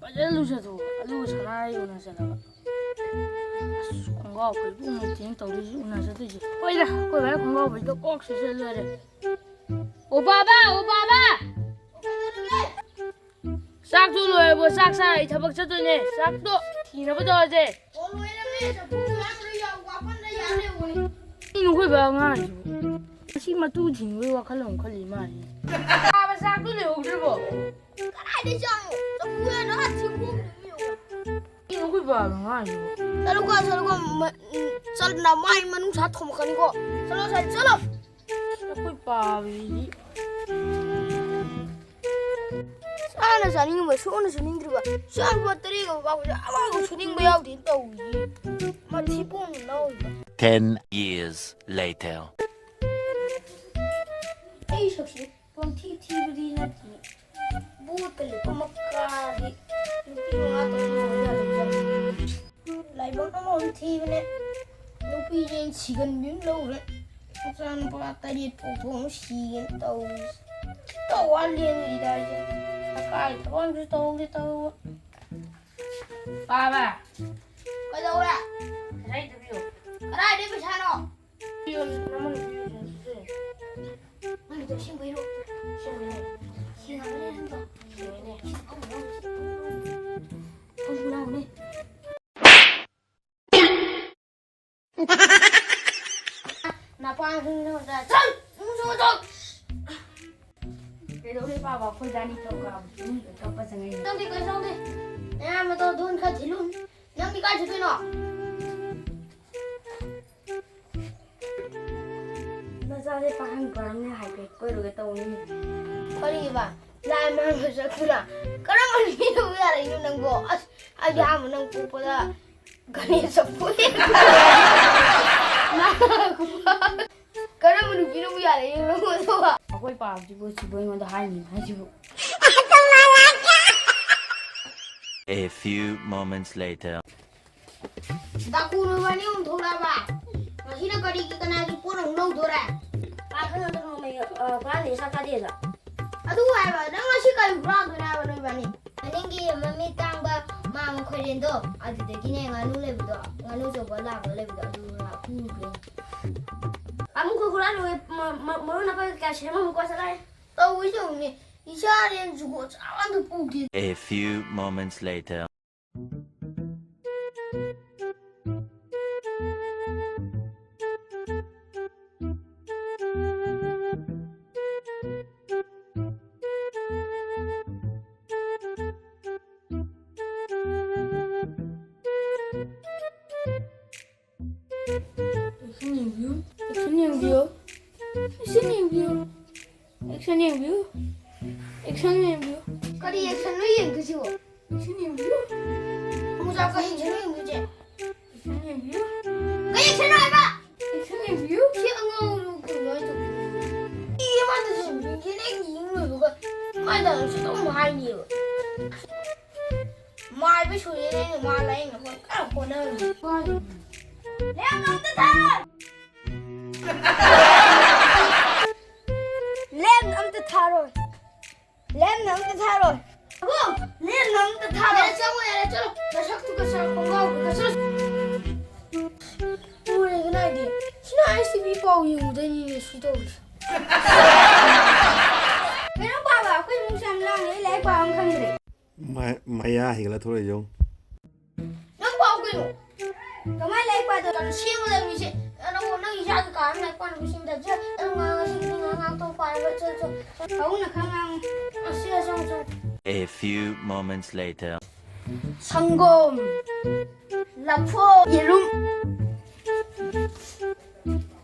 빠져 루셔도 알루 살아요 나서다가 공가 벌고 뭐 ting 떨리지 나서듯이 거기다 거기 왜 공가 벌도 꼭 쓰셔야 오빠봐 싹도 로해보 싹사이 타박 쳐도네 싹도 티나보다 하지 이놈 왜 방아지 시마 뚜징 왜 와칼롱 칼리마니 아바 싹도 내오지고 cái này cho quên nó chịu buông 이놈 왜 방아지 sao nó sao nào mai mà nó sát thùng cái này sao nó sai sao 왜 바위지 sao nó sai nhưng mà số nó sai nhưng được sao nó teri cái bao giờ bao số nhưng bây giờ thì tàu gì mà chỉ buông nó 10 years later. Hey, so she won't teach you the net. Bootle, pumnamak, like what I'm on TV. No pigeon, chicken, you know it. Some part I did for she and toes. So one day, I want to told it over. Baba Cái đâu ra? Right the view Cái này đi với sao nó? Anh được xin bấy luôn. Xin làm cái này không? Không nào đi. Nào qua không ra. Chân, không rồi. Cái đâu đi Baba khôi ra đi đâu cả đâu có sang ngày Xong đi. Nè mà tôi đun khai chỉ luôn. Nhắm đi cái chuyện nào? Natchade pahang parang na haiba ko ro gato ni Kali ba? Lai man ko sa kula. Karam man ni no ya rin nang go. Ay ya mo nang pupada. Gani sa puwi. Na ko. Karam man ni no ya rin nang go so ba. Ako'y pa jibo ngon da hai ni jibo A few moments later. Daku no ba ni thola ba. Masih nak kadi kita nak pun nong dora. Ka na no me pa ni sa ka de la Aduh ay ba, nang masih kali kurang tu na ba no ba ni. Nengi mami tang ba mam ko rin do. Adi de kini nganu le bido. Nganu so ba la ba le bido du na ku ke. amu ko kurang mo na pa ka shema mo ko sa lai Tao wi so ni. Isha rin jugo chawan tu pu di. A few moments later. Kadi action no yin kasi wo. Mu sa ka yin chen mu je. Ka yin chen ai ba. Ki ang lu ku lo tu. Ni ma de shi ni ki ne yin lu ko. Mai da shi to mai ni. Mai ba shu ye ne ma lai ne ko ka ko na. Le ngam ta ta. Lem ngam ta ta rồi. Lem ngam ta ta rồi. Không, lên ngắm ta thả đấy xong rồi này chalo, nó sắc tu cái sao không ngon, cái sao? Ôi cái này đi, xin ai xin bị bao nhiêu đây nhìn suy đâu? Cái nó bảo bảo cái mông xăm lang ấy lấy bao không được. Mày hiểu là thôi rồi Nó bao cái nó, cái máy lấy bao rồi, xiên vào đây mình sẽ, nó ra cái cái này quan mình xin được chứ, nó xin ngang tôi phải vậy chứ, không là không ngang, xiên xong rồi. A few moments later. 상검 라포 예룸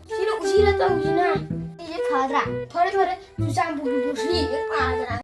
싫어 싫었던 우진아 이제 가자 버려 주장 보기 보시 아들아